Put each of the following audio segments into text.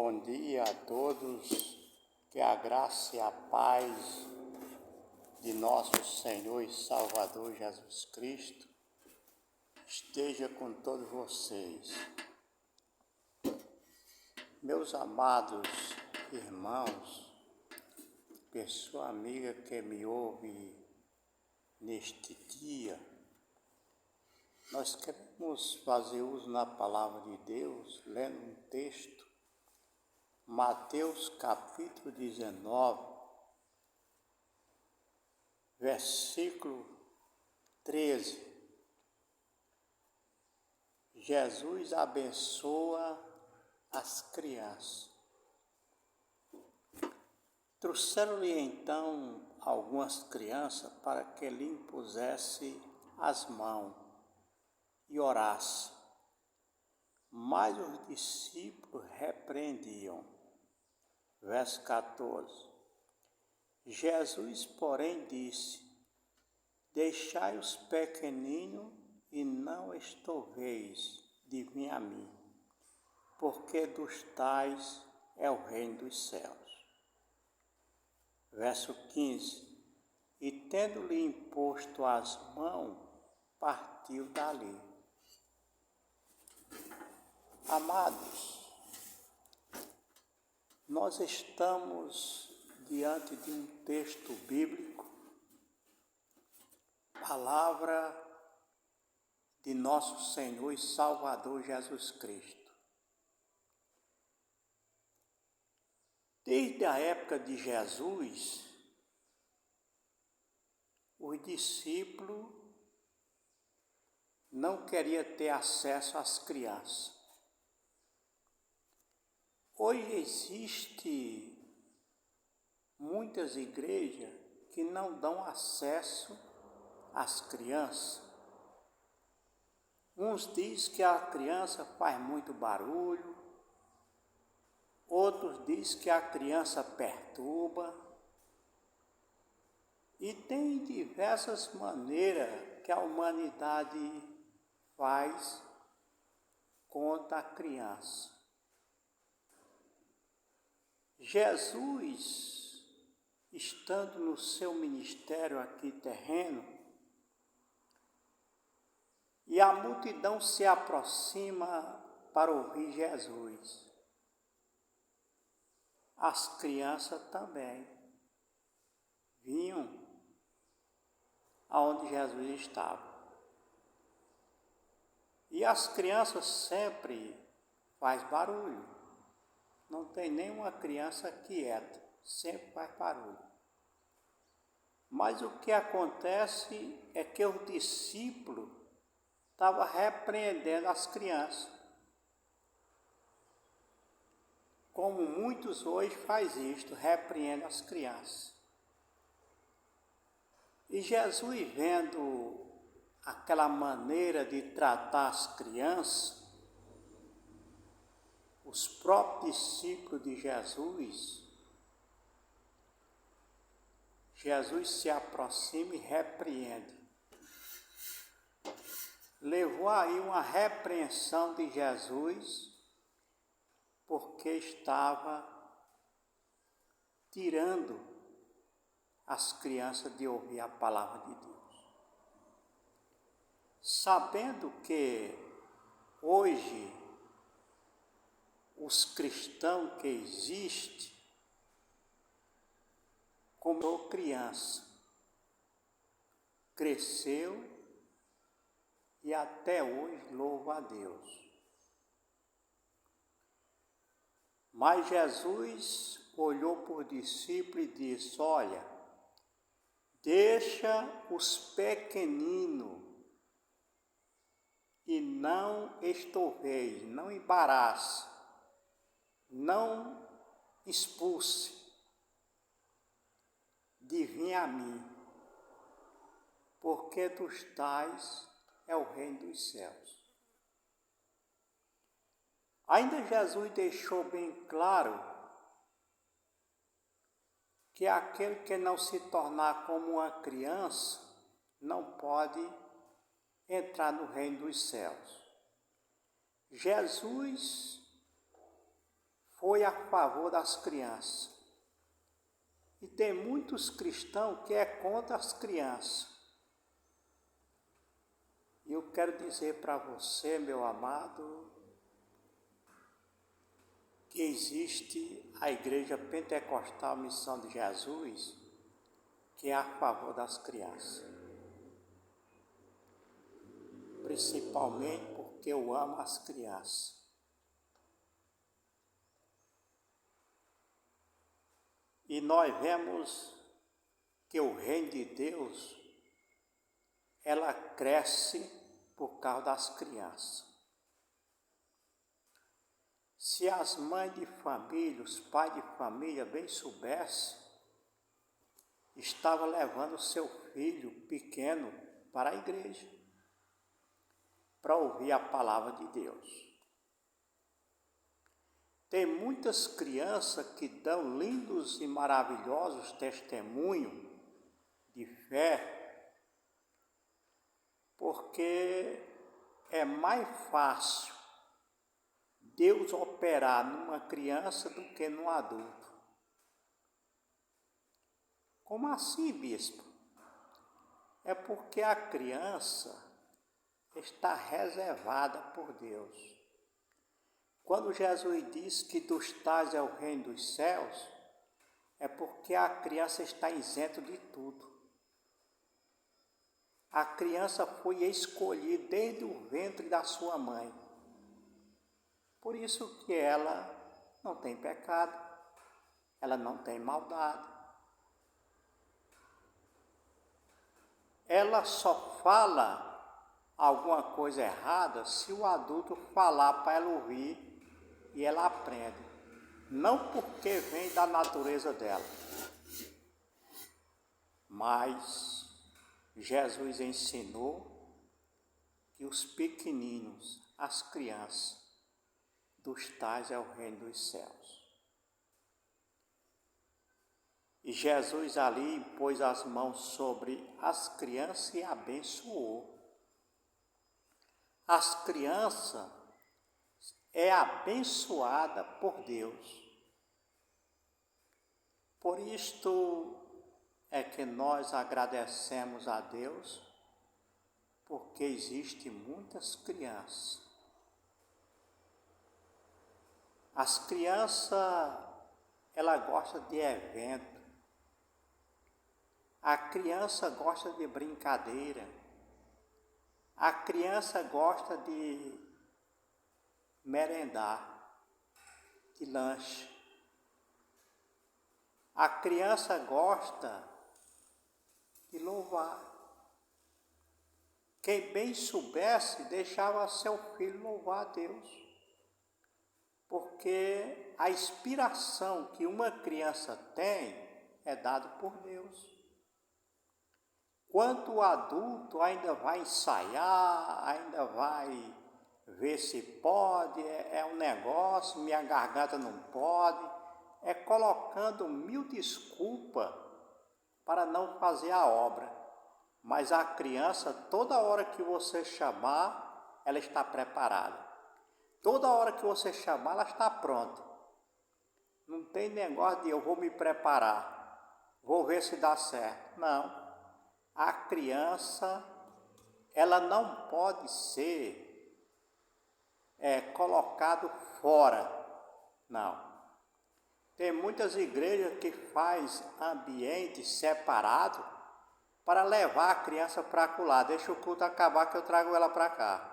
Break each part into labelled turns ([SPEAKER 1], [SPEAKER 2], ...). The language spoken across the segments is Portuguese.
[SPEAKER 1] Bom dia a todos, que a graça e a paz de nosso Senhor e Salvador Jesus Cristo esteja com todos vocês. Meus amados irmãos, pessoa amiga que me ouve neste dia, nós queremos fazer uso na palavra de Deus, lendo um texto, Mateus capítulo 19, versículo 13. Jesus abençoa as crianças. Trouxeram-lhe então algumas crianças para que lhe impusesse as mãos e orasse. Mas os discípulos repreendiam. Verso 14. Jesus, porém, disse: Deixai os pequeninos e não estorveis de vir a mim, porque dos tais é o reino dos céus. Verso 15. E tendo-lhe imposto as mãos, partiu dali. Amados, nós estamos diante de um texto bíblico, palavra de nosso Senhor e Salvador Jesus Cristo. Desde a época de Jesus, os discípulos não queriam ter acesso às crianças. Hoje existe muitas igrejas que não dão acesso às crianças. Uns dizem que a criança faz muito barulho, outros dizem que a criança perturba, e tem diversas maneiras que a humanidade faz contra a criança. Jesus, estando no seu ministério aqui terreno, e a multidão se aproxima para ouvir Jesus. As crianças também vinham aonde Jesus estava. E as crianças sempre fazem barulho. Não tem nenhuma criança quieta, sempre faz barulho. Mas o que acontece é que os discípulos estavam repreendendo as crianças. Como muitos hoje fazem isto, repreendem as crianças. E Jesus, vendo aquela maneira de tratar as crianças, os próprios discípulos de Jesus se aproxima e repreende. Levou aí uma repreensão de Jesus, porque estava tirando as crianças de ouvir a palavra de Deus. Sabendo que hoje os cristãos que existem, como criança, cresceu e até hoje louva a Deus. Mas Jesus olhou para os discípulos e disse: olha, deixa os pequeninos e não estorveis, não embarace, não expulse de vir a mim, porque dos tais é o reino dos céus. Ainda Jesus deixou bem claro que aquele que não se tornar como uma criança não pode entrar no reino dos céus. Jesus foi a favor das crianças. E tem muitos cristãos que é contra as crianças. E eu quero dizer para você, meu amado, que existe a Igreja Pentecostal Missão de Jesus, que é a favor das crianças. Principalmente porque eu amo as crianças. E nós vemos que o reino de Deus, ela cresce por causa das crianças. Se as mães de família, os pais de família bem soubessem, estava levando seu filho pequeno para a igreja, para ouvir a palavra de Deus. Tem muitas crianças que dão lindos e maravilhosos testemunhos de fé, porque é mais fácil Deus operar numa criança do que num adulto. Como assim, bispo? É porque a criança está reservada por Deus. Quando Jesus diz que dos tais é o reino dos céus, é porque a criança está isenta de tudo. A criança foi escolhida desde o ventre da sua mãe. Por isso que ela não tem pecado, ela não tem maldade. Ela só fala alguma coisa errada se o adulto falar para ela ouvir e ela aprende. Não porque vem da natureza dela, mas Jesus ensinou que os pequeninos, as crianças, dos tais é o reino dos céus. E Jesus ali pôs as mãos sobre as crianças e abençoou. As crianças é abençoada por Deus. Por isto é que nós agradecemos a Deus, porque existem muitas crianças. As crianças, ela gosta de evento. A criança gosta de brincadeira. A criança gosta de merendar, de lanche. A criança gosta de louvar. Quem bem soubesse, deixava seu filho louvar a Deus. Porque a inspiração que uma criança tem é dada por Deus. Quanto o adulto ainda vai ensaiar, ainda vai ver se pode, é um negócio, minha garganta não pode, é colocando 1000 desculpas para não fazer a obra. Mas a criança, toda hora que você chamar, ela está preparada. Toda hora que você chamar, ela está pronta. Não tem negócio de eu vou me preparar, vou ver se dá certo. Não. A criança, ela não pode ser colocado fora. Não. Tem muitas igrejas que faz ambiente separado para levar a criança para acolá. Deixa o culto acabar que eu trago ela para cá.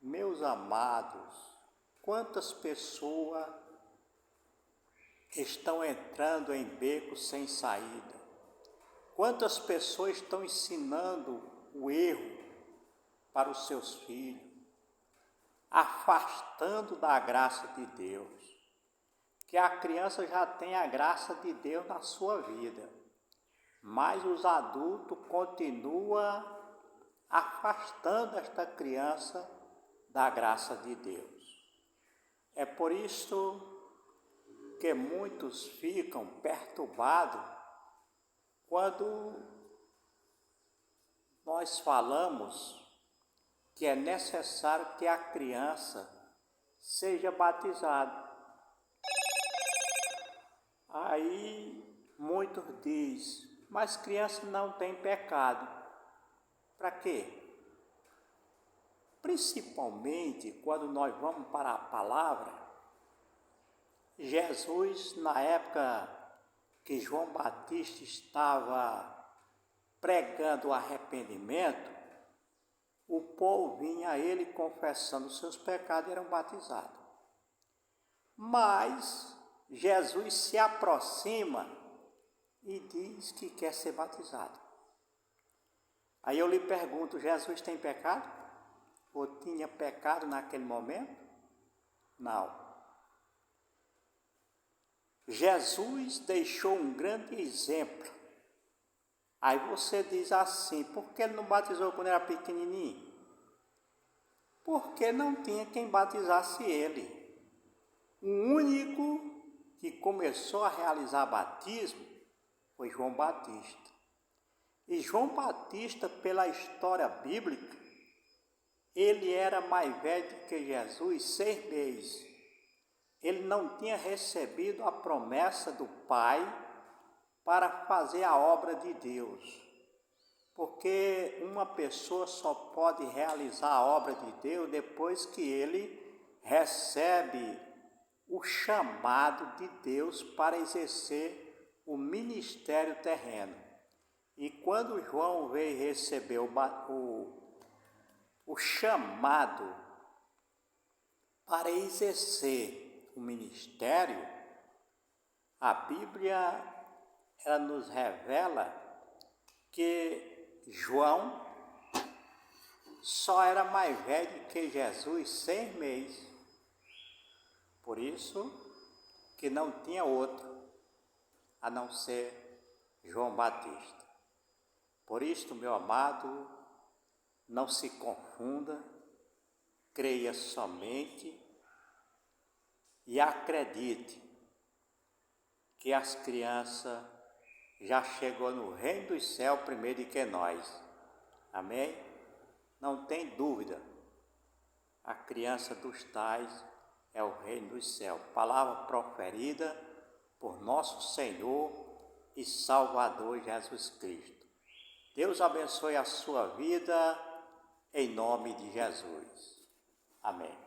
[SPEAKER 1] Meus amados, quantas pessoas estão entrando em becos sem saída? Quantas pessoas estão ensinando o erro para os seus filhos, afastando da graça de Deus? Que a criança já tem a graça de Deus na sua vida, mas os adultos continuam afastando esta criança da graça de Deus. É por isso que muitos ficam perturbados quando nós falamos que é necessário que a criança seja batizada. Aí muitos dizem, mas criança não tem pecado. Para quê? Principalmente quando nós vamos para a palavra, Jesus, na época que João Batista estava pregando o arrependimento, o povo vinha a ele confessando os seus pecados e eram batizados. Mas Jesus se aproxima e diz que quer ser batizado. Aí eu lhe pergunto, Jesus tem pecado? Ou tinha pecado naquele momento? Não. Jesus deixou um grande exemplo. Aí você diz assim, por que ele não batizou quando era pequenininho? Porque não tinha quem batizasse ele. O único que começou a realizar batismo foi João Batista. E João Batista, pela história bíblica, ele era mais velho que Jesus 6 meses. Ele não tinha recebido a promessa do Pai para fazer a obra de Deus. Porque uma pessoa só pode realizar a obra de Deus depois que ele recebe o chamado de Deus para exercer o ministério terreno. E quando João veio receber o chamado para exercer o ministério, a Bíblia ela nos revela que João só era mais velho que Jesus 6 meses. Por isso que não tinha outro a não ser João Batista. Por isto, meu amado, não se confunda, creia somente e acredite que as crianças já chegou no reino dos céus primeiro do que nós. Amém? Não tem dúvida, a criança dos tais é o reino dos céus. Palavra proferida por nosso Senhor e Salvador Jesus Cristo. Deus abençoe a sua vida em nome de Jesus. Amém.